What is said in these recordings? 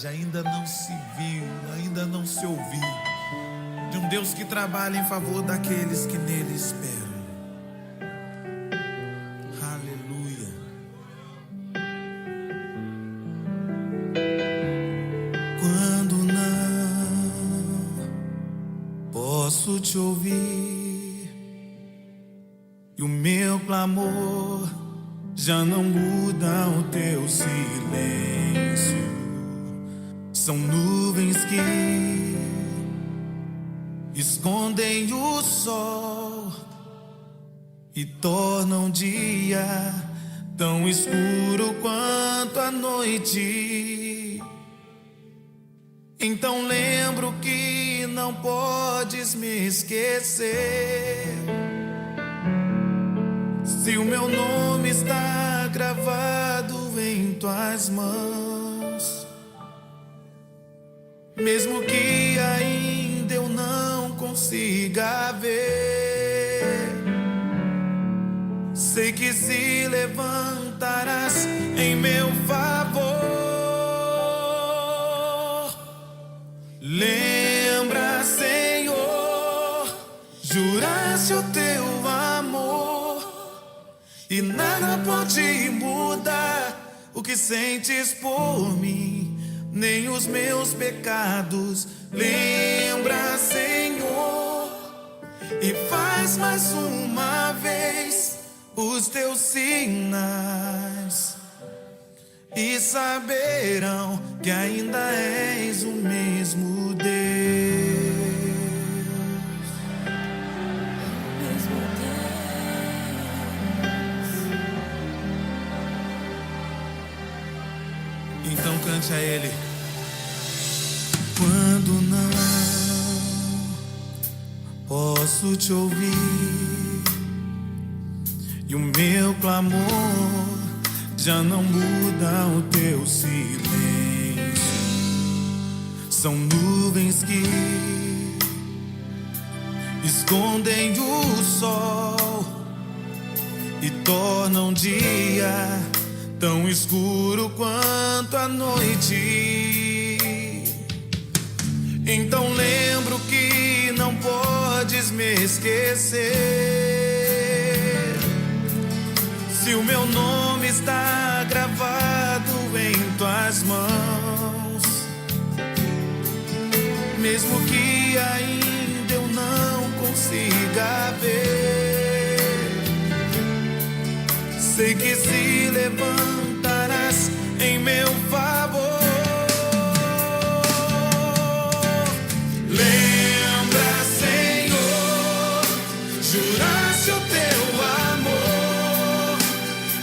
Ainda não se viu, ainda não se ouviu de um Deus que trabalha em favor daqueles que nele esperam. Aleluia. Quando não posso te ouvir e o meu clamor já não muda o teu silêncio. São nuvens que escondem o sol e tornam o dia tão escuro quanto a noite. Então lembro que não podes me esquecer. Se o meu nome está gravado em tuas mãos, mesmo que ainda eu não consiga ver, sei que se levantarás em meu favor. Lembra, Senhor, juraste o teu amor e nada pode mudar o que sentes por mim, nem os meus pecados. Lembra, Senhor, e faz mais uma vez os teus sinais, e saberão que ainda és o mesmo Deus. Então cante a Ele. Quando não posso te ouvir e o meu clamor já não muda o teu silêncio, são nuvens que escondem o sol e tornam o dia tão escuro quanto a noite. Então lembro que não podes me esquecer. Se o meu nome está gravado em tuas mãos, mesmo que ainda eu não consiga ver, sei que se levantarás em meu favor. Lembra, Senhor, juraste o teu amor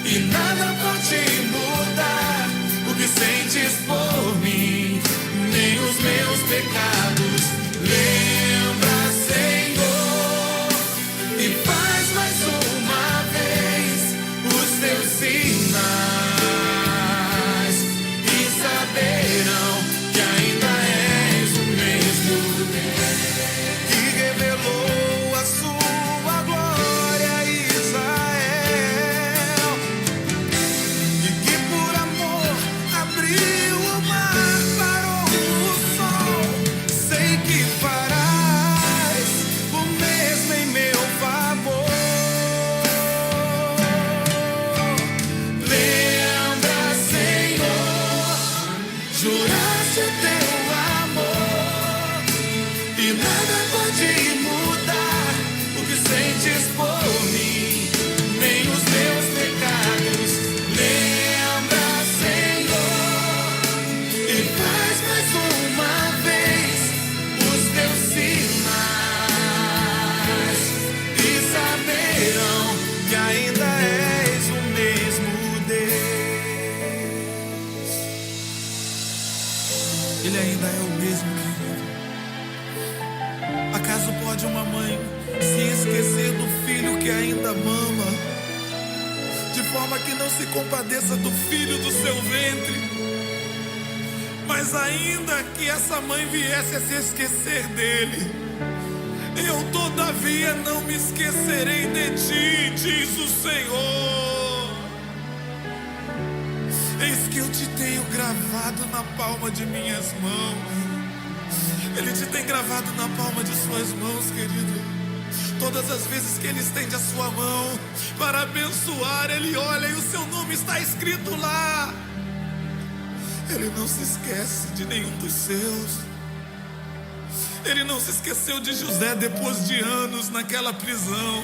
e nada pode mudar o que sentes por mim, nem os meus pecados. Lembra, Senhor, e faz mais uma vez os teus sinais, e saberão que ainda és o mesmo Deus que revelou a sua glória a Israel, e que por amor abriu o mar, parou o sol. Sei que farás o mesmo em meu favor. Lembra, Senhor, juraste o teu amor e nada pode mudar o que sentes por mim, nem os meus pecados. Lembra, Senhor, e faz mais uma vez os teus sinais, e saberão que ainda és o mesmo Deus. Ele ainda é o mesmo, querido. Acaso pode uma mãe se esquecer do filho que ainda mama, de forma que não se compadeça do filho do seu ventre? Mas ainda que essa mãe viesse a se esquecer dele, eu todavia não me esquecerei de ti, diz o Senhor. Eis que eu te tenho gravado na palma de minhas mãos. Ele te tem gravado na palma de suas mãos, querido. Todas as vezes que Ele estende a sua mão para abençoar, Ele olha e o seu nome está escrito lá. Ele não se esquece de nenhum dos seus. Ele não se esqueceu de José depois de anos naquela prisão.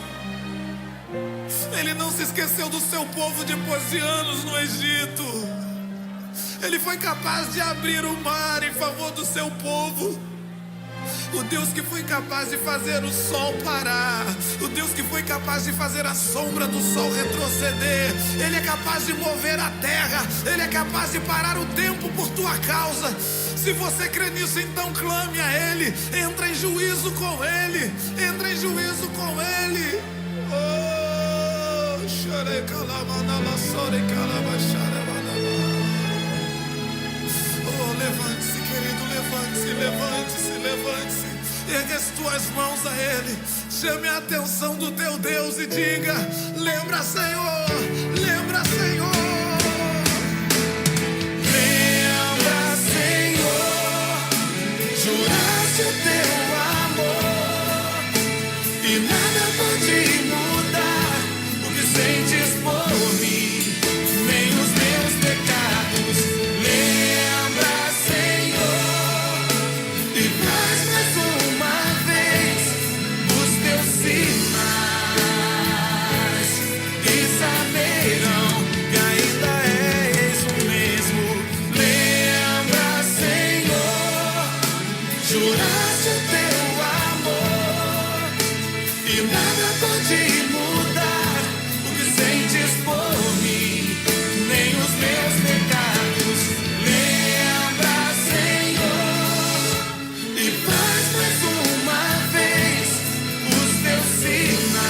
Ele não se esqueceu do seu povo depois de anos no Egito. Ele foi capaz de abrir o mar em favor do seu povo. O Deus que foi capaz de fazer o sol parar, o Deus que foi capaz de fazer a sombra do sol retroceder, Ele é capaz de mover a terra, Ele é capaz de parar o tempo por tua causa. Se você crê nisso, então clame a Ele, entra em juízo com Ele, entra em juízo com Ele. Oh, levante-se, querido, levante-se, levante-se, levante-se. Ergue as tuas mãos a Ele. Chame a atenção do teu Deus e diga: lembra, Senhor, lembra, Senhor. Lembra, Senhor, juraste o teu amor e nada pode mudar o que sentes por mim, nem os meus pecados. Lembra, Senhor, e faz mais uma vez os teus sinais, e saberão que ainda és o mesmo. Lembra, Senhor, juraste o teu amor e nada pode mudar o que sentes por mim, nem os meus pecados. Lembra, Senhor, e faz mais uma vez os teus sinais,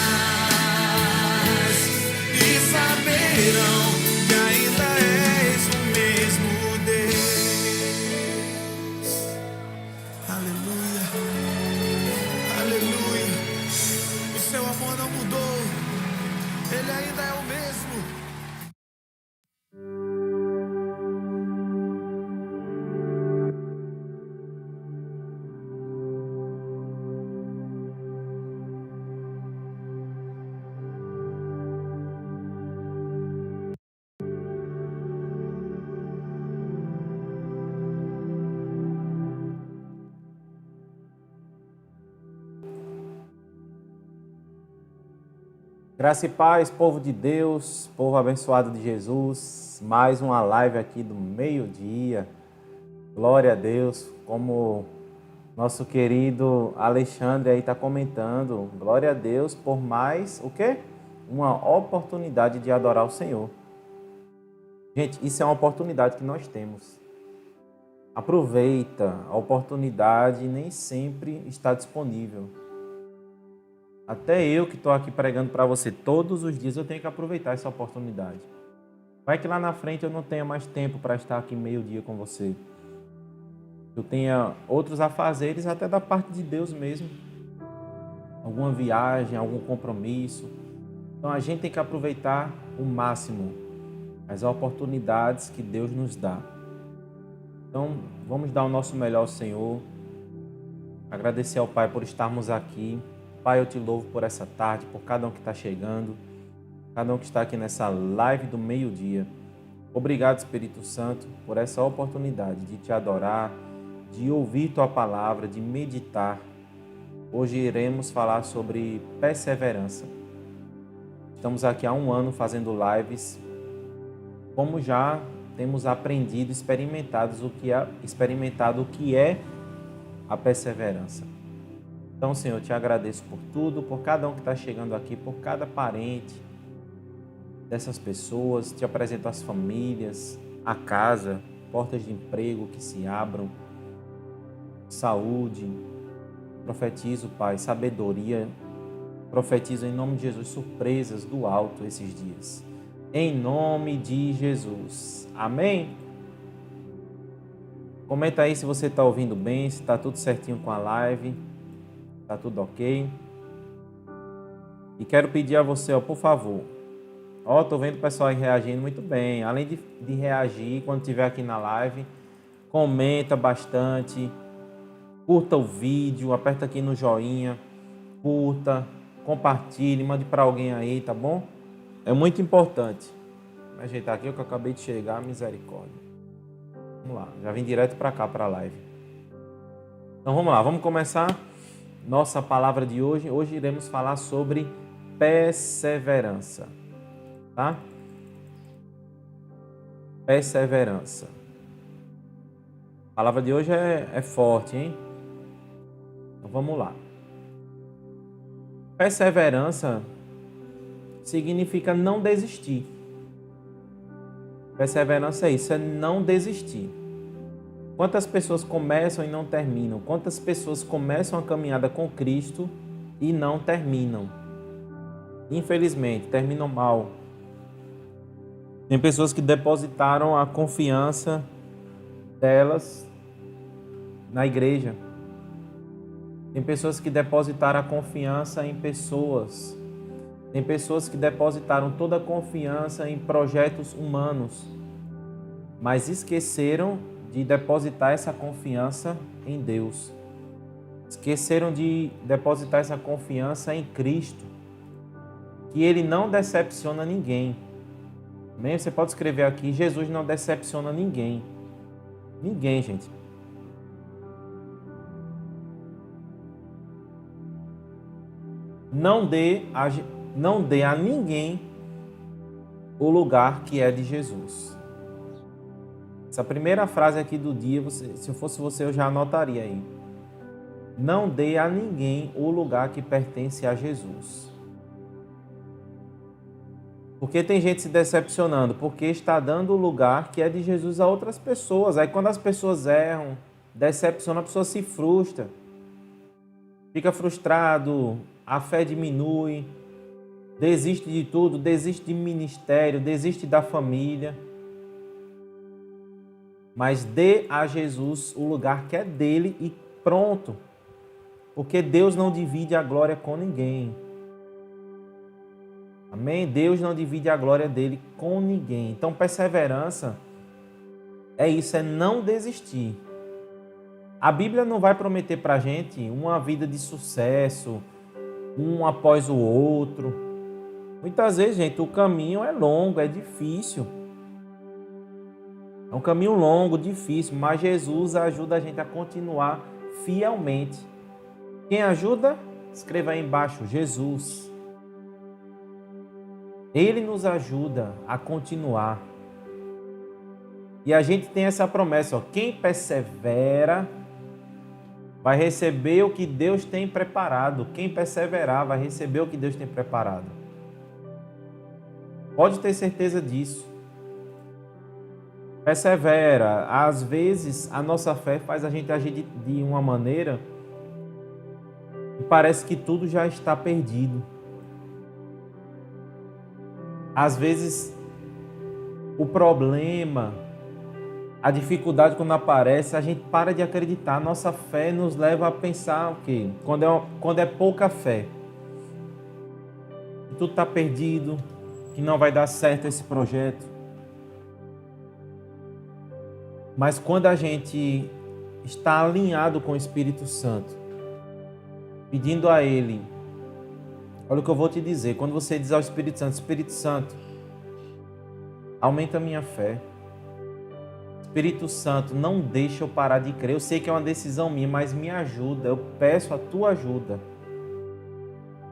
e saberão que ainda és o mesmo Deus. Aleluia, aleluia. O seu amor não mudou, Ele ainda é o mesmo. Graça e paz, povo de Deus, povo abençoado de Jesus, mais uma live aqui do meio-dia. Glória a Deus, como nosso querido Alexandre aí está comentando, glória a Deus por mais, o quê? Uma oportunidade de adorar o Senhor. Gente, isso é uma oportunidade que nós temos. Aproveita, a oportunidade nem sempre está disponível. Até eu que estou aqui pregando para você todos os dias, eu tenho que aproveitar essa oportunidade. Vai que lá na frente eu não tenha mais tempo para estar aqui meio-dia com você. Eu tenha outros afazeres até da parte de Deus mesmo. Alguma viagem, algum compromisso. Então a gente tem que aproveitar o máximo as oportunidades que Deus nos dá. Então vamos dar o nosso melhor ao Senhor. Agradecer ao Pai por estarmos aqui. Pai, eu te louvo por essa tarde, por cada um que está chegando, cada um que está aqui nessa live do meio-dia. Obrigado, Espírito Santo, por essa oportunidade de te adorar, de ouvir tua palavra, de meditar. Hoje iremos falar sobre perseverança. Estamos aqui há um ano fazendo lives, como já temos aprendido, experimentado o que é a perseverança. Então, Senhor, eu te agradeço por tudo, por cada um que está chegando aqui, por cada parente dessas pessoas. Te apresento as famílias, a casa, portas de emprego que se abram, saúde. Profetizo, Pai, sabedoria. Profetizo em nome de Jesus surpresas do alto esses dias. Em nome de Jesus. Amém? Comenta aí se você está ouvindo bem, se está tudo certinho com a live. Tá tudo ok? E quero pedir a você, por favor, Ó, tô vendo o pessoal aí reagindo muito bem. Além de reagir, quando estiver aqui na live, comenta bastante, curta o vídeo, aperta aqui no joinha, curta, compartilhe, mande para alguém aí, tá bom? É muito importante. Vou ajeitar aqui que eu acabei de chegar, misericórdia. Vamos lá, já vim direto para cá, para a live. Então vamos lá, vamos começar nossa palavra de hoje. Hoje iremos falar sobre perseverança, tá? Perseverança. A palavra de hoje é forte, hein? Então vamos lá. Perseverança significa não desistir. Perseverança é isso, é não desistir. Quantas pessoas começam e não terminam? Quantas pessoas começam a caminhada com Cristo e não terminam? Infelizmente, terminam mal. Tem pessoas que depositaram a confiança delas na igreja. Tem pessoas que depositaram a confiança em pessoas. Tem pessoas que depositaram toda a confiança em projetos humanos, mas esqueceram de depositar essa confiança em Deus. Esqueceram de depositar essa confiança em Cristo, que Ele não decepciona ninguém. Amém? Você pode escrever aqui, Jesus não decepciona ninguém. Ninguém, gente. Não dê a ninguém o lugar que é de Jesus. Essa primeira frase aqui do dia, se eu fosse você, eu já anotaria aí. Não dê a ninguém o lugar que pertence a Jesus. Porque tem gente se decepcionando, porque está dando o lugar que é de Jesus a outras pessoas. Aí quando as pessoas erram, decepciona, a pessoa se frustra. Fica frustrado, a fé diminui, desiste de tudo, desiste de ministério, desiste da família. Mas dê a Jesus o lugar que é dele e pronto. Porque Deus não divide a glória com ninguém. Amém? Deus não divide a glória dele com ninguém. Então, perseverança é isso, é não desistir. A Bíblia não vai prometer para a gente uma vida de sucesso, um após o outro. Muitas vezes, gente, o caminho é longo, é difícil. É um caminho longo, difícil, mas Jesus ajuda a gente a continuar fielmente. Quem ajuda? Escreva aí embaixo, Jesus. Ele nos ajuda a continuar. E a gente tem essa promessa, ó, quem persevera vai receber o que Deus tem preparado. Quem perseverar vai receber o que Deus tem preparado. Pode ter certeza disso. Persevera. Às vezes, a nossa fé faz a gente agir de uma maneira que parece que tudo já está perdido. Às vezes, o problema, a dificuldade quando aparece, a gente para de acreditar. Nossa fé nos leva a pensar o quê? Quando é pouca fé, que tudo está perdido, que não vai dar certo esse projeto. Mas quando a gente está alinhado com o Espírito Santo, pedindo a Ele, olha o que eu vou te dizer, quando você diz ao Espírito Santo, aumenta a minha fé. Espírito Santo, não deixa eu parar de crer. Eu sei que é uma decisão minha, mas me ajuda. Eu peço a tua ajuda.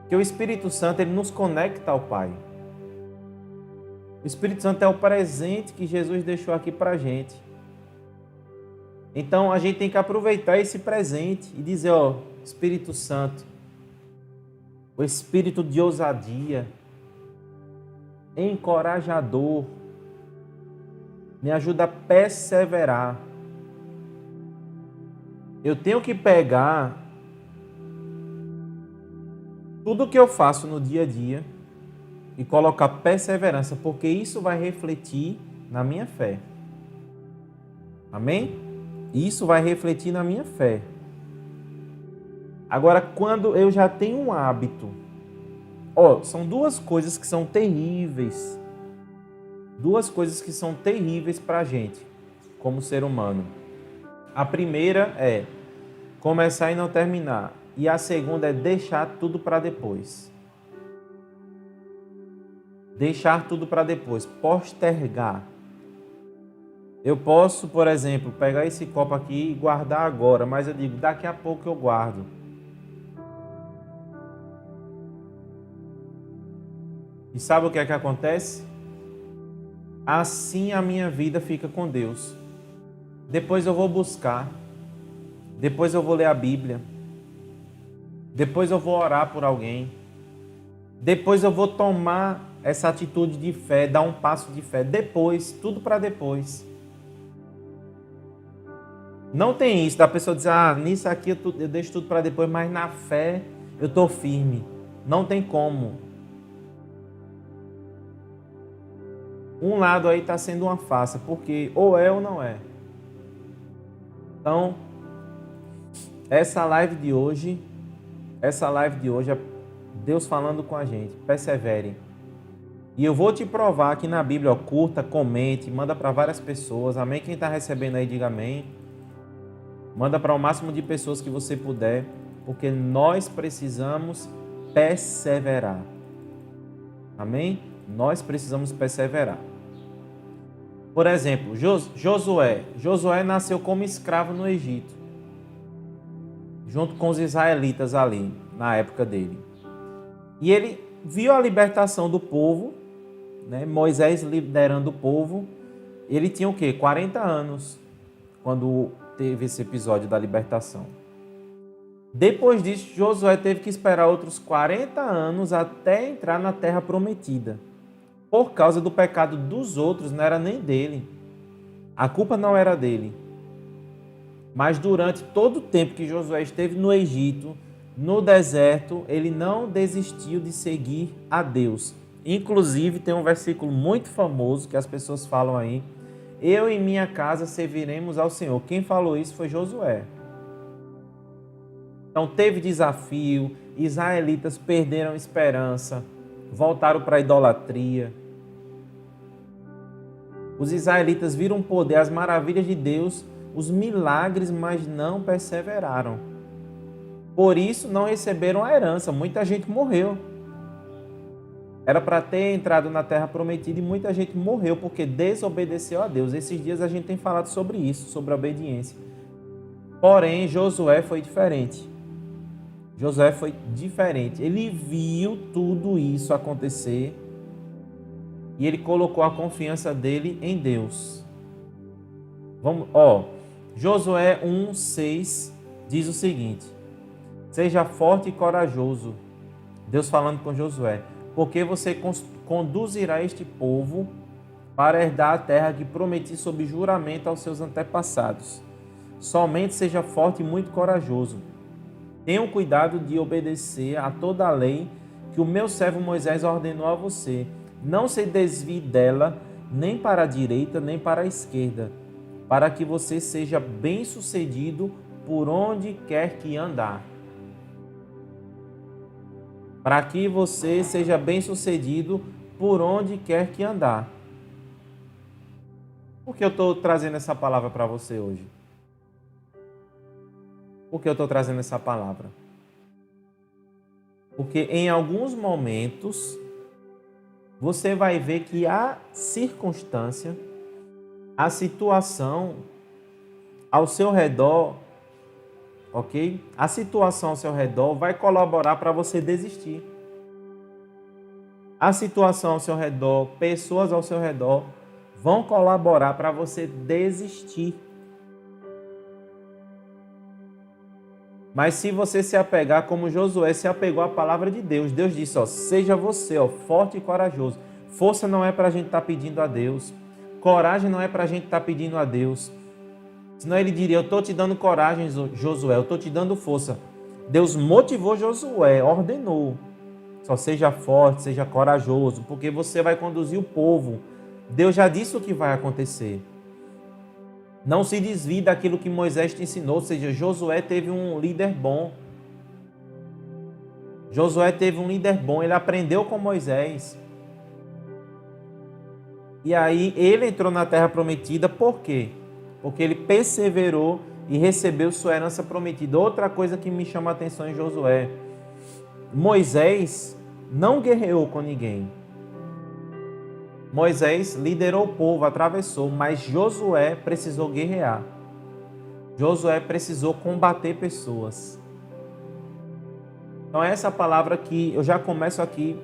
Porque o Espírito Santo, ele nos conecta ao Pai. O Espírito Santo é o presente que Jesus deixou aqui para a gente. Então, a gente tem que aproveitar esse presente e dizer, ó, Espírito Santo, o espírito de ousadia, encorajador, me ajuda a perseverar. Eu tenho que pegar tudo que eu faço no dia a dia e colocar perseverança, porque isso vai refletir na minha fé. Amém? Isso vai refletir na minha fé. Agora, quando eu já tenho um hábito São duas coisas que são terríveis. Duas coisas que são terríveis para a gente, como ser humano. A primeira é começar e não terminar. E a segunda é deixar tudo para depois. Deixar tudo para depois. Postergar. Eu posso, por exemplo, pegar esse copo aqui e guardar agora, mas eu digo, daqui a pouco eu guardo. E sabe o que é que acontece? Assim a minha vida fica com Deus. Depois eu vou buscar. Depois eu vou ler a Bíblia. Depois eu vou orar por alguém. Depois eu vou tomar essa atitude de fé, dar um passo de fé. Depois, tudo para depois. Não tem isso da pessoa dizer, nisso aqui eu deixo tudo para depois, mas na fé eu estou firme. Não tem como. Um lado aí está sendo uma farsa, porque ou é ou não é. Então, essa live de hoje é Deus falando com a gente. Persevere. E eu vou te provar aqui na Bíblia, curta, comente, manda para várias pessoas. Amém? Quem está recebendo aí, diga amém. Manda para o máximo de pessoas que você puder, porque nós precisamos perseverar. Amém? Nós precisamos perseverar. Por exemplo, Josué. Josué nasceu como escravo no Egito, junto com os israelitas ali, na época dele. E ele viu a libertação do povo, né? Moisés liderando o povo. Ele tinha o quê? 40 anos, quando teve esse episódio da libertação. Depois disso, Josué teve que esperar outros 40 anos até entrar na terra prometida. Por causa do pecado dos outros, não era nem dele. A culpa não era dele. Mas durante todo o tempo que Josué esteve no Egito, no deserto, ele não desistiu de seguir a Deus. Inclusive, tem um versículo muito famoso que as pessoas falam aí: eu e minha casa serviremos ao Senhor. Quem falou isso foi Josué. Então teve desafio, israelitas perderam esperança, voltaram para a idolatria. Os israelitas viram o poder, as maravilhas de Deus, os milagres, mas não perseveraram. Por isso não receberam a herança. Muita gente morreu. Era para ter entrado na terra prometida e muita gente morreu porque desobedeceu a Deus. Esses dias a gente tem falado sobre isso, sobre a obediência. Porém, Josué foi diferente. Josué foi diferente. Ele viu tudo isso acontecer e ele colocou a confiança dele em Deus. Josué 1:6 diz o seguinte: seja forte e corajoso. Deus falando com Josué, porque você conduzirá este povo para herdar a terra que prometi sob juramento aos seus antepassados. Somente seja forte e muito corajoso. Tenha cuidado de obedecer a toda a lei que o meu servo Moisés ordenou a você. Não se desvie dela, nem para a direita, nem para a esquerda, para que você seja bem-sucedido por onde quer que andar. Para que você seja bem-sucedido por onde quer que andar. Por que eu estou trazendo essa palavra para você hoje? Por que eu estou trazendo essa palavra? Porque em alguns momentos você vai ver que a circunstância, a situação ao seu redor, ok? A situação ao seu redor vai colaborar para você desistir. A situação ao seu redor, pessoas ao seu redor vão colaborar para você desistir. Mas se você se apegar como Josué se apegou à palavra de Deus, Deus disse, seja você, forte e corajoso. Força não é para a gente estar pedindo a Deus. Coragem não é para a gente estar pedindo a Deus. Senão ele diria, eu estou te dando coragem, Josué, eu estou te dando força. Deus motivou Josué, ordenou. Só seja forte, seja corajoso, porque você vai conduzir o povo. Deus já disse o que vai acontecer. Não se desvie daquilo que Moisés te ensinou, ou seja, Josué teve um líder bom. Josué teve um líder bom, ele aprendeu com Moisés. E aí ele entrou na terra prometida, por quê? Porque ele perseverou e recebeu sua herança prometida. Outra coisa que me chama a atenção em Josué: Moisés não guerreou com ninguém. Moisés liderou o povo, atravessou, mas Josué precisou guerrear. Josué precisou combater pessoas. Então essa palavra que eu já começo aqui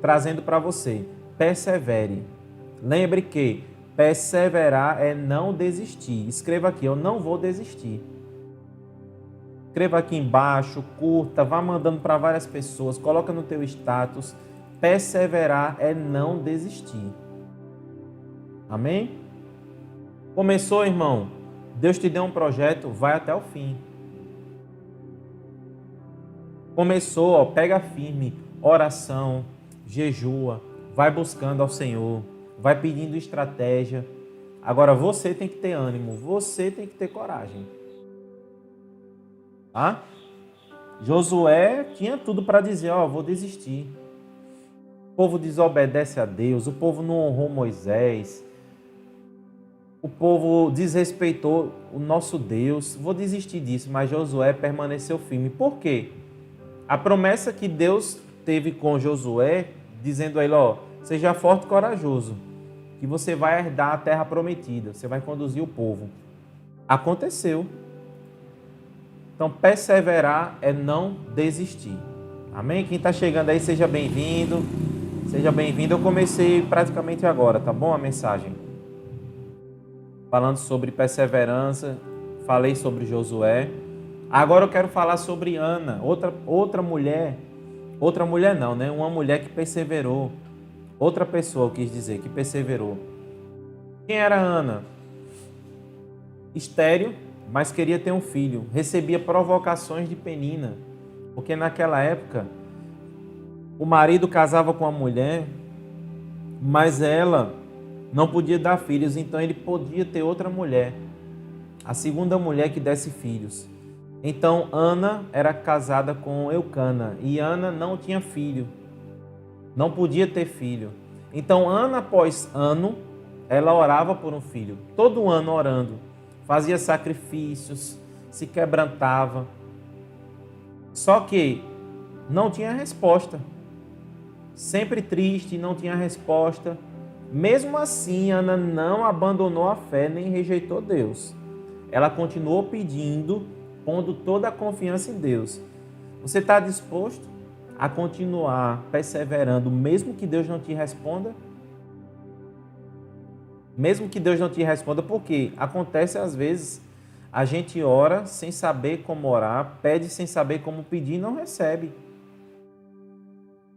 trazendo para você: persevere. Lembre que perseverar é não desistir. Escreva aqui: eu não vou desistir. Escreva aqui embaixo, curta, vá mandando para várias pessoas, coloca no teu status. Perseverar é não desistir. Amém? Começou, irmão? Deus te deu um projeto, vai até o fim. Começou, ó, pega firme, oração, jejua, vai buscando ao Senhor, vai pedindo estratégia. Agora você tem que ter ânimo, você tem que ter coragem. Tá? Josué tinha tudo para dizer: ó, vou desistir. O povo desobedece a Deus, o povo não honrou Moisés, o povo desrespeitou o nosso Deus, vou desistir disso. Mas Josué permaneceu firme. Por quê? A promessa que Deus teve com Josué, dizendo a ele: ó, seja forte e corajoso, que você vai herdar a terra prometida, você vai conduzir o povo. Aconteceu. Então, perseverar é não desistir. Amém? Quem está chegando aí, seja bem-vindo. Seja bem-vindo. Eu comecei praticamente agora, tá bom? A mensagem. Falando sobre perseverança, falei sobre Josué. Agora eu quero falar sobre Ana, outra mulher. Outra mulher não, né? Uma mulher que perseverou. Outra pessoa, eu quis dizer, que perseverou. Quem era Ana? Estéril, mas queria ter um filho. Recebia provocações de Penina, porque naquela época o marido casava com a mulher, mas ela não podia dar filhos, então ele podia ter outra mulher, a segunda mulher que desse filhos. Então Ana era casada com Eucana e Ana não tinha filho, não podia ter filho. Então ano após ano ela orava por um filho, todo ano orando, fazia sacrifícios, se quebrantava. Só que não tinha resposta. Sempre triste, não tinha resposta. Mesmo assim, Ana não abandonou a fé nem rejeitou Deus. Ela continuou pedindo, pondo toda a confiança em Deus. Você está disposto a continuar perseverando, mesmo que Deus não te responda? Mesmo que Deus não te responda, porque acontece às vezes, a gente ora sem saber como orar, pede sem saber como pedir e não recebe.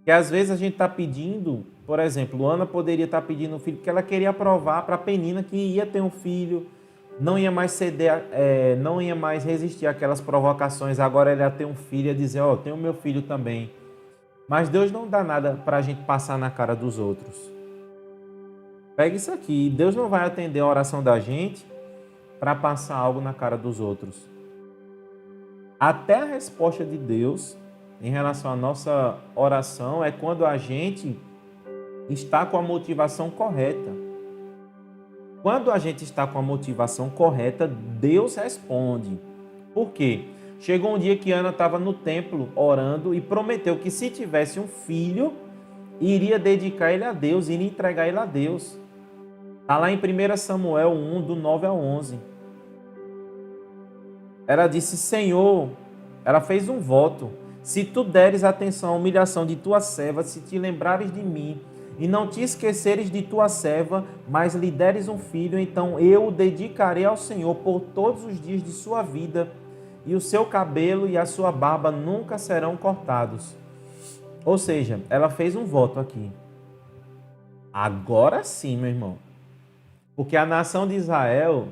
Que às vezes a gente está pedindo, por exemplo, Ana poderia estar pedindo um filho porque ela queria provar para Penina que ia ter um filho, não ia mais ceder, não ia mais resistir àquelas provocações, agora ela ia ter um filho e ia dizer: ó, tenho meu filho também. Mas Deus não dá nada para a gente passar na cara dos outros. Pega isso aqui, Deus não vai atender a oração da gente para passar algo na cara dos outros. Até a resposta de Deus em relação à nossa oração é quando a gente está com a motivação correta. Quando a gente está com a motivação correta, Deus responde. Por quê? Chegou um dia que Ana estava no templo orando e prometeu que se tivesse um filho, iria dedicar ele a Deus, iria entregar ele a Deus. Está lá em 1 Samuel 1, do 9 ao 11. Ela disse: Senhor, ela fez um voto: se tu deres atenção à humilhação de tua serva, se te lembrares de mim, e não te esqueceres de tua serva, mas lhe deres um filho, então eu o dedicarei ao Senhor por todos os dias de sua vida, e o seu cabelo e a sua barba nunca serão cortados. Ou seja, ela fez um voto aqui. Agora sim, meu irmão. Porque a nação de Israel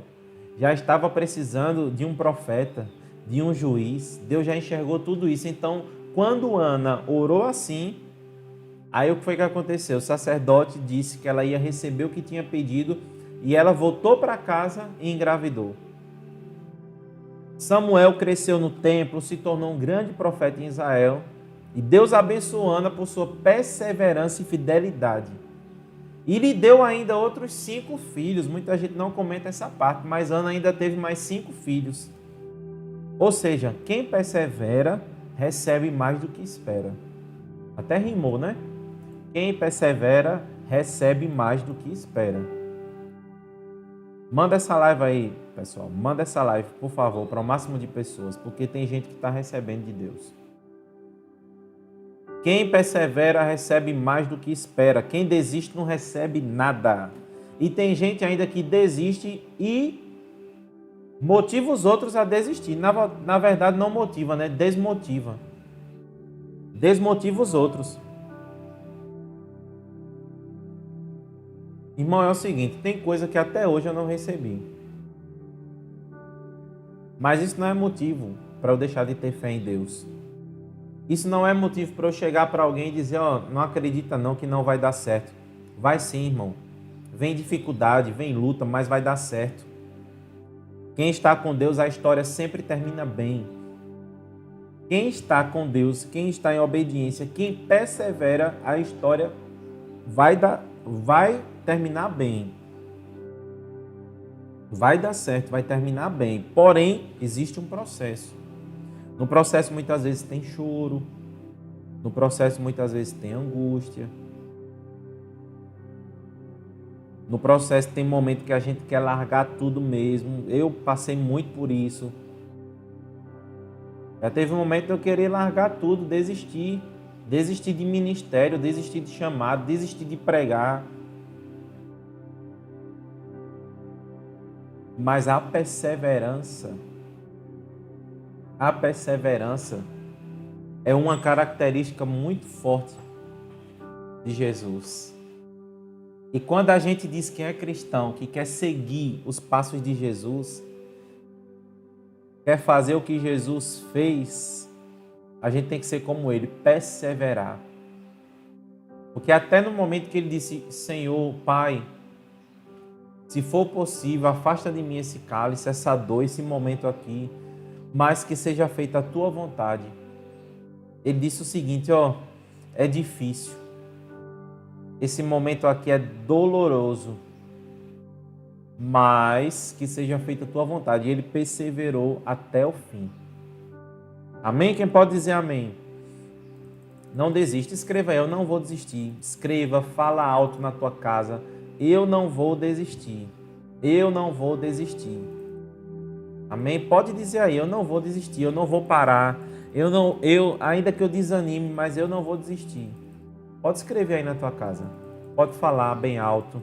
já estava precisando de um profeta, de um juiz. Deus já enxergou tudo isso. Então, quando Ana orou assim, aí o que foi que aconteceu? O sacerdote disse que ela ia receber o que tinha pedido e ela voltou para casa e engravidou. Samuel cresceu no templo, se tornou um grande profeta em Israel. E Deus abençoou Ana por sua perseverança e fidelidade. E lhe deu ainda outros 5 filhos. Muita gente não comenta essa parte, mas Ana ainda teve mais 5 filhos. Ou seja, quem persevera recebe mais do que espera. Até rimou, né? Quem persevera recebe mais do que espera. Manda essa live aí, pessoal. Manda essa live, por favor, para o máximo de pessoas, porque tem gente que está recebendo de Deus. Quem persevera recebe mais do que espera. Quem desiste não recebe nada. E tem gente ainda que desiste e motiva os outros a desistir. Na verdade, não motiva, né? Desmotiva. Desmotiva os outros. Irmão, é o seguinte, tem coisa que até hoje eu não recebi. Mas isso não é motivo para eu deixar de ter fé em Deus. Isso não é motivo para eu chegar para alguém e dizer, não acredita não que não vai dar certo. Vai sim, irmão. Vem dificuldade, vem luta, mas vai dar certo. Quem está com Deus, a história sempre termina bem. Quem está com Deus, quem está em obediência, quem persevera, a história vai terminar bem. Vai dar certo, vai terminar bem. Porém, existe um processo. No processo, muitas vezes, tem choro. No processo, muitas vezes, tem angústia. No processo, tem momento que a gente quer largar tudo mesmo. Eu passei muito por isso. Já teve um momento que eu queria largar tudo, desistir. Desistir de ministério, desistir de chamado, desistir de pregar. Mas a perseverança é uma característica muito forte de Jesus. E quando a gente diz que é cristão, que quer seguir os passos de Jesus, quer fazer o que Jesus fez, a gente tem que ser como ele, perseverar. Porque até no momento que ele disse, Senhor, Pai, se for possível, afasta de mim esse cálice, essa dor, esse momento aqui, mas que seja feita a tua vontade. Ele disse o seguinte, é difícil. Esse momento aqui é doloroso, mas que seja feita a tua vontade. E ele perseverou até o fim. Amém? Quem pode dizer amém? Não desista. Escreva aí, eu não vou desistir. Escreva, fala alto na tua casa. Eu não vou desistir. Eu não vou desistir. Amém? Pode dizer aí, eu não vou desistir, eu não vou parar. Ainda que eu desanime, mas eu não vou desistir. Pode escrever aí na tua casa. Pode falar bem alto.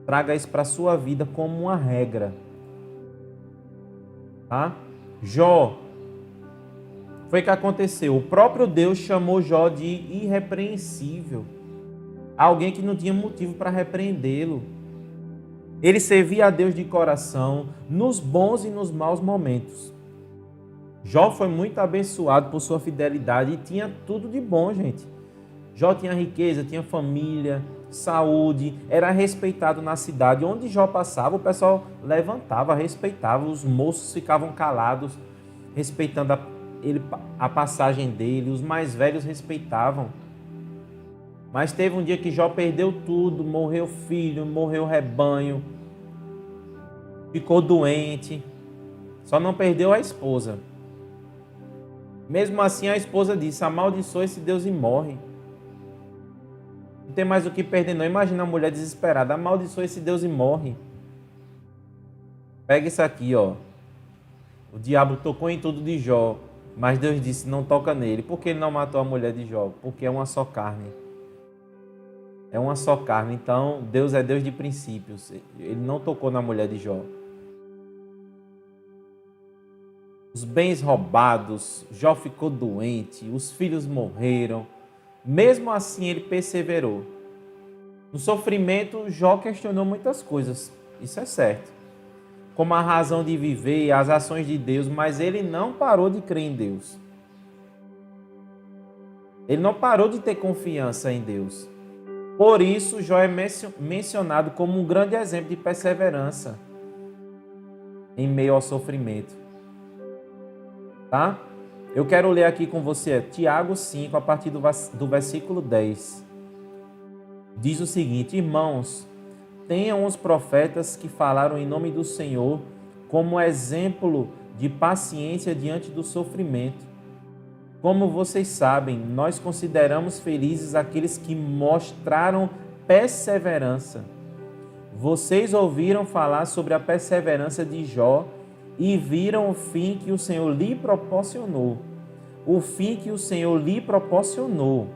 Traga isso para a sua vida como uma regra. Tá? Jó. Foi o que aconteceu. O próprio Deus chamou Jó de irrepreensível. Alguém que não tinha motivo para repreendê-lo. Ele servia a Deus de coração nos bons e nos maus momentos. Jó foi muito abençoado por sua fidelidade e tinha tudo de bom, gente. Jó tinha riqueza, tinha família, saúde, era respeitado na cidade. Onde Jó passava, o pessoal levantava, respeitava, os moços ficavam calados, respeitando a passagem dele, os mais velhos respeitavam. Mas teve um dia que Jó perdeu tudo, morreu filho, morreu rebanho, ficou doente, só não perdeu a esposa. Mesmo assim a esposa disse, amaldiçoe-se Deus e morre. Não tem mais o que perder não. Imagina a mulher desesperada, amaldiçoe-se Deus e morre. Pega isso aqui, O diabo tocou em tudo de Jó, mas Deus disse, não toca nele. Por que ele não matou a mulher de Jó? Porque é uma só carne. É uma só carne. Então, Deus é Deus de princípios. Ele não tocou na mulher de Jó. Os bens roubados, Jó ficou doente, os filhos morreram. Mesmo assim, ele perseverou. No sofrimento, Jó questionou muitas coisas. Isso é certo. Como a razão de viver, as ações de Deus, mas ele não parou de crer em Deus. Ele não parou de ter confiança em Deus. Por isso, Jó é mencionado como um grande exemplo de perseverança em meio ao sofrimento. Tá? Eu quero ler aqui com você Tiago 5, a partir do versículo 10. Diz o seguinte: irmãos, tenham os profetas que falaram em nome do Senhor como exemplo de paciência diante do sofrimento. Como vocês sabem, nós consideramos felizes aqueles que mostraram perseverança. Vocês ouviram falar sobre a perseverança de Jó e viram o fim que o Senhor lhe proporcionou. O fim que o Senhor lhe proporcionou.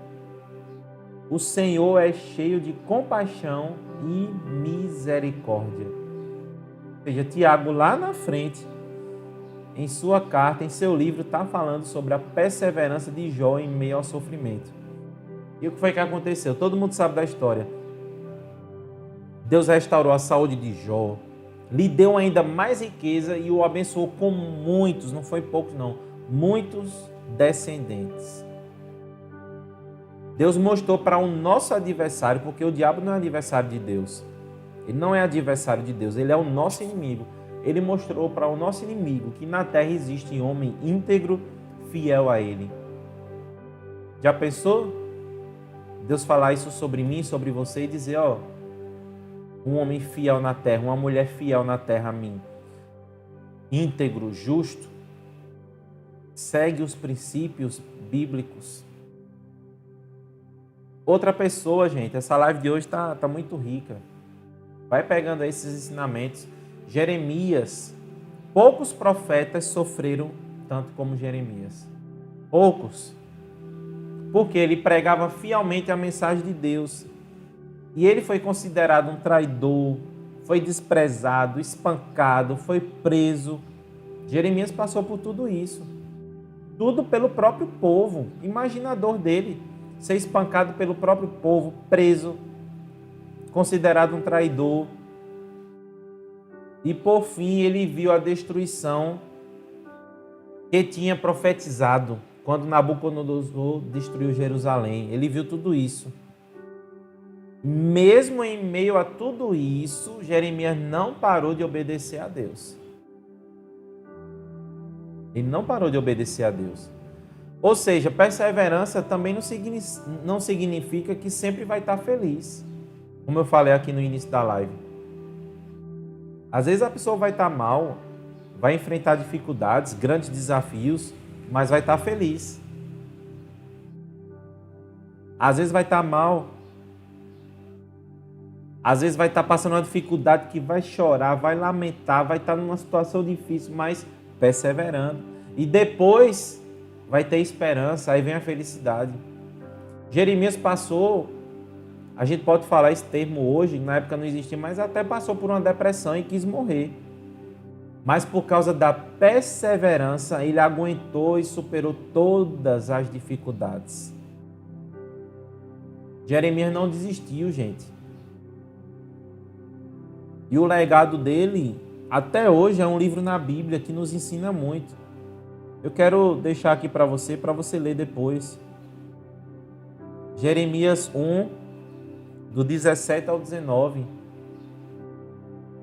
O Senhor é cheio de compaixão e misericórdia. Ou seja, Tiago lá na frente, em sua carta, em seu livro, está falando sobre a perseverança de Jó em meio ao sofrimento. E o que foi que aconteceu? Todo mundo sabe da história. Deus restaurou a saúde de Jó, lhe deu ainda mais riqueza e o abençoou com muitos, não foi poucos não, muitos descendentes. Deus mostrou para o nosso adversário, porque o diabo não é adversário de Deus. Ele não é adversário de Deus, ele é o nosso inimigo. Ele mostrou para o nosso inimigo que na terra existe um homem íntegro, fiel a ele. Já pensou? Deus falar isso sobre mim, sobre você e dizer, ó, um homem fiel na terra, uma mulher fiel na terra a mim. Íntegro, justo, segue os princípios bíblicos. Outra pessoa, gente, essa live de hoje tá muito rica. Vai pegando aí esses ensinamentos. Jeremias. Poucos profetas sofreram tanto como Jeremias. Poucos. Porque ele pregava fielmente a mensagem de Deus. E ele foi considerado um traidor, foi desprezado, espancado, foi preso. Jeremias passou por tudo isso. Tudo pelo próprio povo. Imagina a dor dele. Ser espancado pelo próprio povo, preso, considerado um traidor. E por fim ele viu a destruição que tinha profetizado quando Nabucodonosor destruiu Jerusalém. Ele viu tudo isso. Mesmo em meio a tudo isso, Jeremias não parou de obedecer a Deus. Ele não parou de obedecer a Deus. Ou seja, perseverança também não significa que sempre vai estar feliz. Como eu falei aqui no início da live. Às vezes a pessoa vai estar mal, vai enfrentar dificuldades, grandes desafios, mas vai estar feliz. Às vezes vai estar mal. Às vezes vai estar passando uma dificuldade que vai chorar, vai lamentar, vai estar numa situação difícil, mas perseverando. E depois vai ter esperança, aí vem a felicidade. Jeremias passou, a gente pode falar esse termo hoje, na época não existia, mas até passou por uma depressão e quis morrer. Mas por causa da perseverança, ele aguentou e superou todas as dificuldades. Jeremias não desistiu, gente. E o legado dele, até hoje, é um livro na Bíblia que nos ensina muito. Eu quero deixar aqui para você ler depois. Jeremias 1, do 17 ao 19.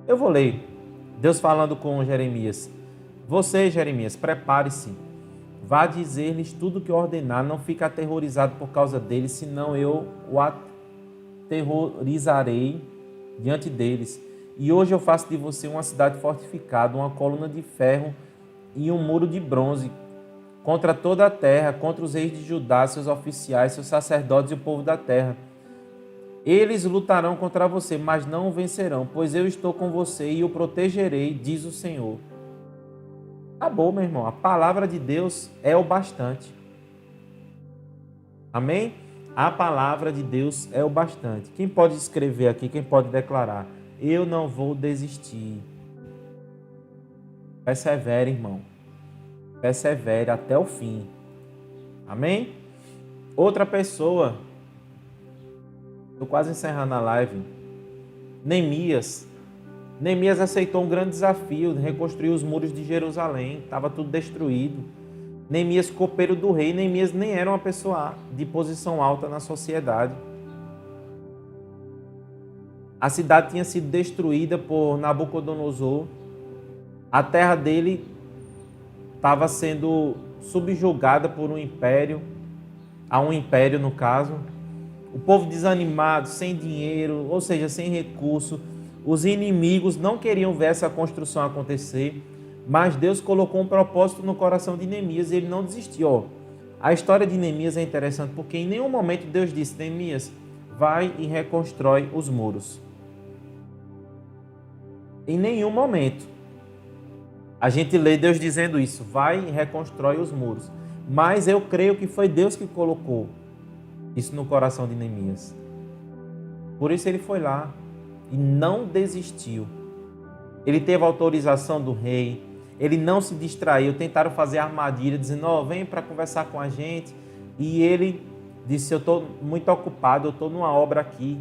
Eu vou ler. Deus falando com Jeremias. Você, Jeremias, prepare-se. Vá dizer-lhes tudo o que ordenar. Não fique aterrorizado por causa deles, senão eu o aterrorizarei diante deles. E hoje eu faço de você uma cidade fortificada, uma coluna de ferro e um muro de bronze contra toda a terra, contra os reis de Judá, seus oficiais, seus sacerdotes e o povo da terra. Eles lutarão contra você, mas não o vencerão, pois eu estou com você e o protegerei, diz o Senhor. Acabou, meu irmão. A palavra de Deus é o bastante. Amém? A palavra de Deus é o bastante. Quem pode escrever aqui, quem pode declarar? Eu não vou desistir. Persevere, irmão. Persevere até o fim. Amém? Outra pessoa. Estou quase encerrando a live. Neemias. Neemias aceitou um grande desafio de reconstruir os muros de Jerusalém. Estava tudo destruído. Neemias, copeiro do rei. Neemias nem era uma pessoa de posição alta na sociedade. A cidade tinha sido destruída por Nabucodonosor. A terra dele estava sendo subjugada por um império, a um império no caso. O povo desanimado, sem dinheiro, ou seja, sem recurso. Os inimigos não queriam ver essa construção acontecer, mas Deus colocou um propósito no coração de Neemias e ele não desistiu. A história de Neemias é interessante porque em nenhum momento Deus disse: Neemias, vai e reconstrói os muros. Em nenhum momento. A gente lê Deus dizendo isso: vai e reconstrói os muros. Mas eu creio que foi Deus que colocou isso no coração de Neemias. Por isso ele foi lá e não desistiu. Ele teve autorização do rei, ele não se distraiu. Tentaram fazer armadilha, dizendo: vem para conversar com a gente. E ele disse: eu estou muito ocupado, eu estou numa obra aqui.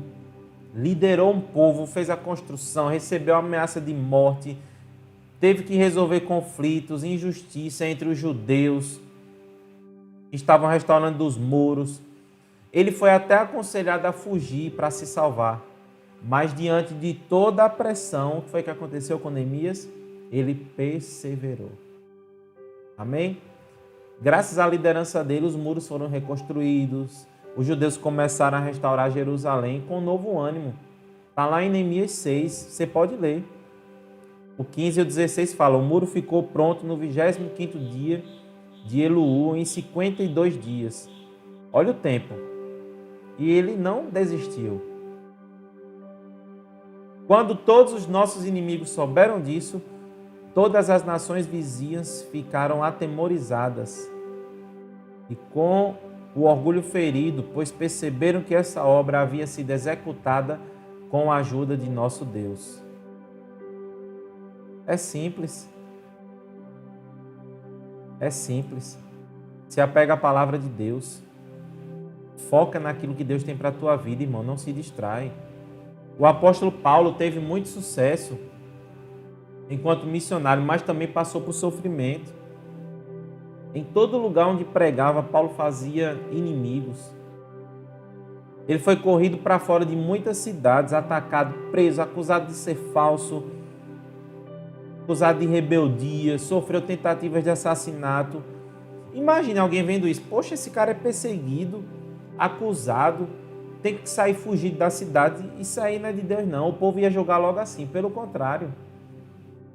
Liderou um povo, fez a construção, recebeu a ameaça de morte, teve que resolver conflitos, injustiça entre os judeus que estavam restaurando os muros. Ele foi até aconselhado a fugir para se salvar. Mas diante de toda a pressão, o que foi que aconteceu com Neemias? Ele perseverou. Amém? Graças à liderança dele, os muros foram reconstruídos. Os judeus começaram a restaurar Jerusalém com novo ânimo. Está lá em Neemias 6, você pode ler. O 15 e o 16 falam: o muro ficou pronto no 25º dia de Elul, em 52 dias. Olha o tempo. E ele não desistiu. Quando todos os nossos inimigos souberam disso, todas as nações vizinhas ficaram atemorizadas e com o orgulho ferido, pois perceberam que essa obra havia sido executada com a ajuda de nosso Deus. É simples. É simples. Se apega à palavra de Deus. Foca naquilo que Deus tem para a tua vida, irmão. Não se distrai. O apóstolo Paulo teve muito sucesso enquanto missionário, mas também passou por sofrimento. Em todo lugar onde pregava, Paulo fazia inimigos. Ele foi corrido para fora de muitas cidades, atacado, preso, acusado de ser falso, acusado de rebeldia, sofreu tentativas de assassinato. Imagine alguém vendo isso. Poxa, esse cara é perseguido, acusado, tem que sair fugido da cidade. Isso aí não é de Deus, não. O povo ia jogar logo assim. Pelo contrário.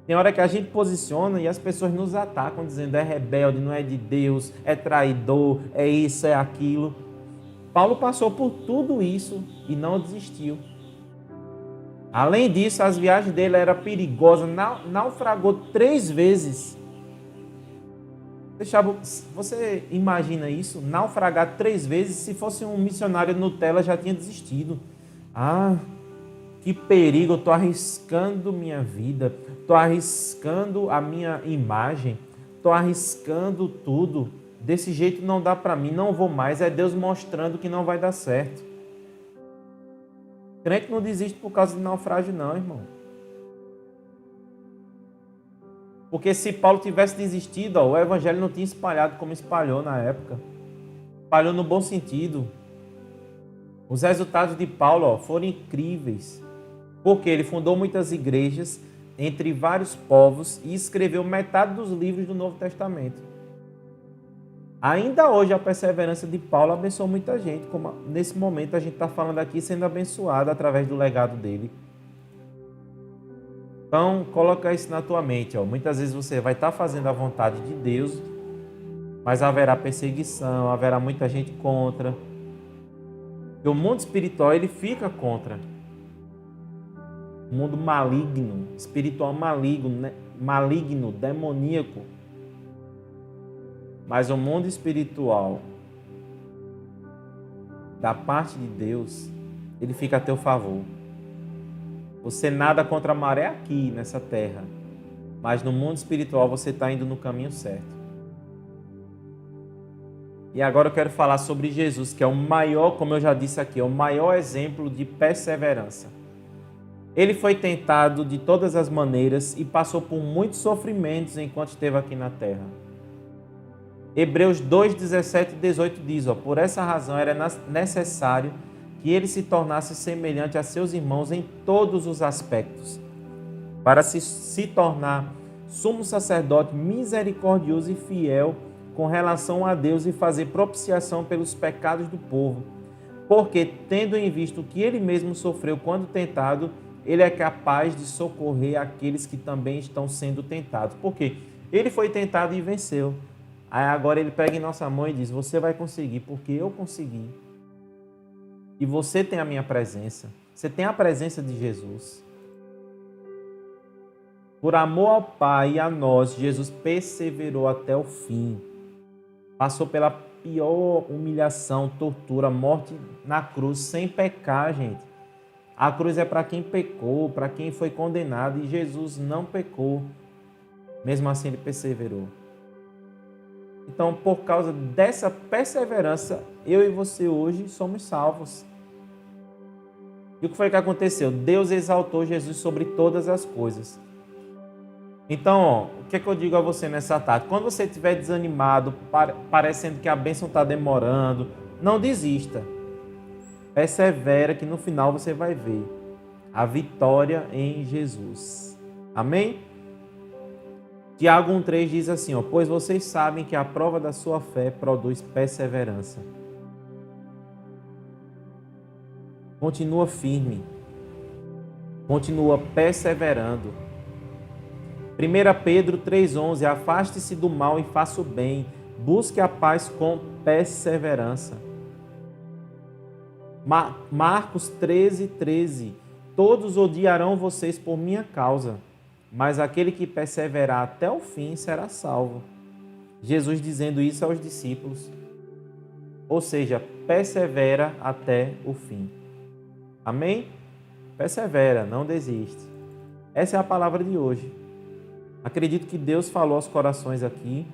Tem hora que a gente posiciona e as pessoas nos atacam, dizendo: é rebelde, não é de Deus, é traidor, é isso, é aquilo. Paulo passou por tudo isso e não desistiu. Além disso, as viagens dele eram perigosas, naufragou 3 vezes. Você imagina isso? Naufragar 3 vezes? Se fosse um missionário Nutella, já tinha desistido. Que perigo, eu estou arriscando minha vida, estou arriscando a minha imagem, estou arriscando tudo. Desse jeito não dá para mim, não vou mais. É Deus mostrando que não vai dar certo. Crente não desiste por causa de naufrágio, não, irmão. Porque se Paulo tivesse desistido, o evangelho não tinha espalhado como espalhou na época. Espalhou no bom sentido. Os resultados de Paulo foram incríveis. Porque ele fundou muitas igrejas entre vários povos e escreveu metade dos livros do Novo Testamento. Ainda hoje a perseverança de Paulo abençoou muita gente, como nesse momento a gente está falando aqui, sendo abençoado através do legado dele. Então, coloca isso na tua mente. Muitas vezes você vai estar fazendo a vontade de Deus, mas haverá perseguição, haverá muita gente contra. E o mundo espiritual, ele fica contra. O mundo maligno, espiritual maligno, demoníaco. Mas o mundo espiritual, da parte de Deus, ele fica a teu favor. Você nada contra a maré aqui, nessa terra. Mas no mundo espiritual você está indo no caminho certo. E agora eu quero falar sobre Jesus, que é o maior, como eu já disse aqui, é o maior exemplo de perseverança. Ele foi tentado de todas as maneiras e passou por muitos sofrimentos enquanto esteve aqui na terra. Hebreus 2, 17 e 18 diz: por essa razão era necessário que ele se tornasse semelhante a seus irmãos em todos os aspectos, para se tornar sumo sacerdote misericordioso e fiel com relação a Deus e fazer propiciação pelos pecados do povo. Porque, tendo em vista o que ele mesmo sofreu quando tentado, ele é capaz de socorrer aqueles que também estão sendo tentados. Por quê? Ele foi tentado e venceu. Aí agora ele pega em nossa mão e diz: você vai conseguir, porque eu consegui. E você tem a minha presença. Você tem a presença de Jesus. Por amor ao Pai e a nós, Jesus perseverou até o fim. Passou pela pior humilhação, tortura, morte na cruz, sem pecar, gente. A cruz é para quem pecou, para quem foi condenado, e Jesus não pecou. Mesmo assim, ele perseverou. Então, por causa dessa perseverança, eu e você hoje somos salvos. E o que foi que aconteceu? Deus exaltou Jesus sobre todas as coisas. Então, o que é que eu digo a você nessa tarde? Quando você estiver desanimado, parecendo que a bênção está demorando, não desista. Persevera que no final você vai ver a vitória em Jesus. Amém? Tiago 1,3 diz assim, pois vocês sabem que a prova da sua fé produz perseverança. Continua firme. Continua perseverando. 1 Pedro 3,11, afaste-se do mal e faça o bem. Busque a paz com perseverança. Marcos 13,13, todos odiarão vocês por minha causa, mas aquele que perseverar até o fim será salvo. Jesus dizendo isso aos discípulos. Ou seja, persevera até o fim. Amém? Persevera, não desiste. Essa é a palavra de hoje. Acredito que Deus falou aos corações aqui.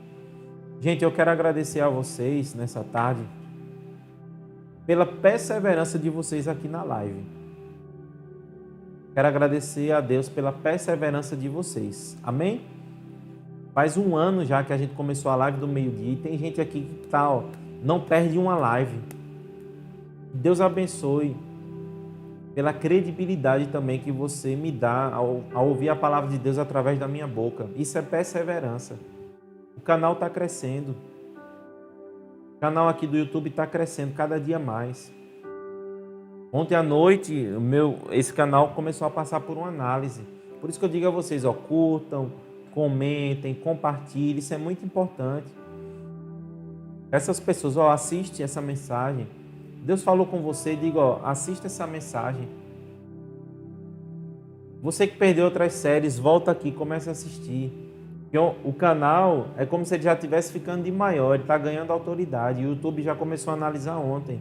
Gente, eu quero agradecer a vocês nessa tarde pela perseverança de vocês aqui na live. Quero agradecer a Deus pela perseverança de vocês. Amém? Faz 1 ano já que a gente começou a live do meio-dia e tem gente aqui que não perde uma live. Deus abençoe pela credibilidade também que você me dá ao ouvir a palavra de Deus através da minha boca. Isso é perseverança. O canal está crescendo. O canal aqui do YouTube está crescendo cada dia mais. Ontem à noite, esse canal começou a passar por uma análise. Por isso que eu digo a vocês, curtam, comentem, compartilhem. Isso é muito importante. Essas pessoas, assiste essa mensagem. Deus falou com você, diga, assista essa mensagem. Você que perdeu outras séries, volta aqui, comece a assistir. O canal é como se ele já estivesse ficando de maior, ele está ganhando autoridade. O YouTube já começou a analisar ontem.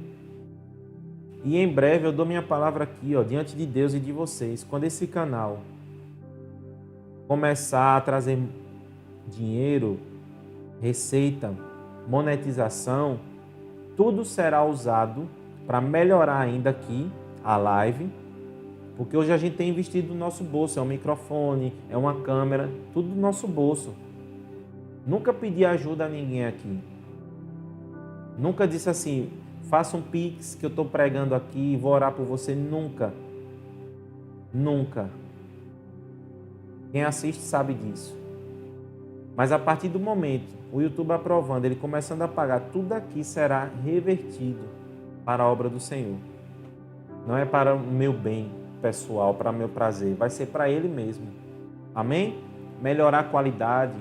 E em breve eu dou minha palavra aqui, diante de Deus e de vocês. Quando esse canal começar a trazer dinheiro, receita, monetização, tudo será usado para melhorar ainda aqui a live, porque hoje a gente tem investido no nosso bolso, é um microfone, é uma câmera, tudo no nosso bolso. Nunca pedi ajuda a ninguém aqui. Nunca disse assim, faça um pix que eu estou pregando aqui e vou orar por você. Nunca. Nunca. Quem assiste sabe disso. Mas a partir do momento, o YouTube aprovando, ele começando a pagar, tudo aqui será revertido para a obra do Senhor. Não é para o meu bem pessoal, para o meu prazer. Vai ser para Ele mesmo. Amém? Melhorar a qualidade.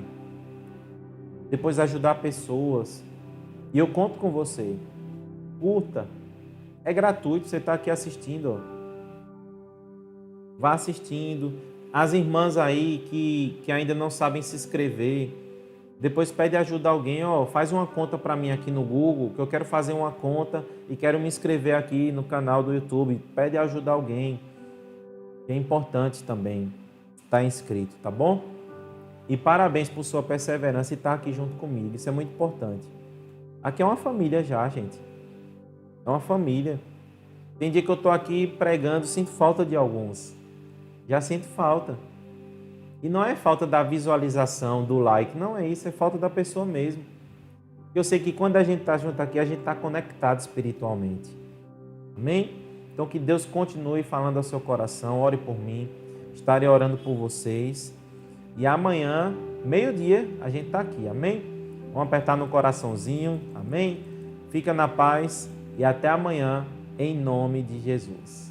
Depois ajudar pessoas. E eu conto com você. Curta. É gratuito, você está aqui assistindo. Vá assistindo. As irmãs aí que ainda não sabem se inscrever, depois pede ajuda a alguém, faz uma conta para mim aqui no Google, que eu quero fazer uma conta e quero me inscrever aqui no canal do YouTube. Pede ajuda a alguém. É importante também estar inscrito, tá bom? E parabéns por sua perseverança e estar aqui junto comigo. Isso é muito importante. Aqui é uma família já, gente. É uma família. Tem dia que eu estou aqui pregando, sinto falta de alguns. Já sinto falta. E não é falta da visualização, do like. Não é isso, é falta da pessoa mesmo. Eu sei que quando a gente está junto aqui, a gente está conectado espiritualmente. Amém? Então que Deus continue falando ao seu coração. Ore por mim. Estarei orando por vocês. E amanhã, meio-dia, a gente está aqui. Amém? Vamos apertar no coraçãozinho, amém? Fica na paz e até amanhã, em nome de Jesus.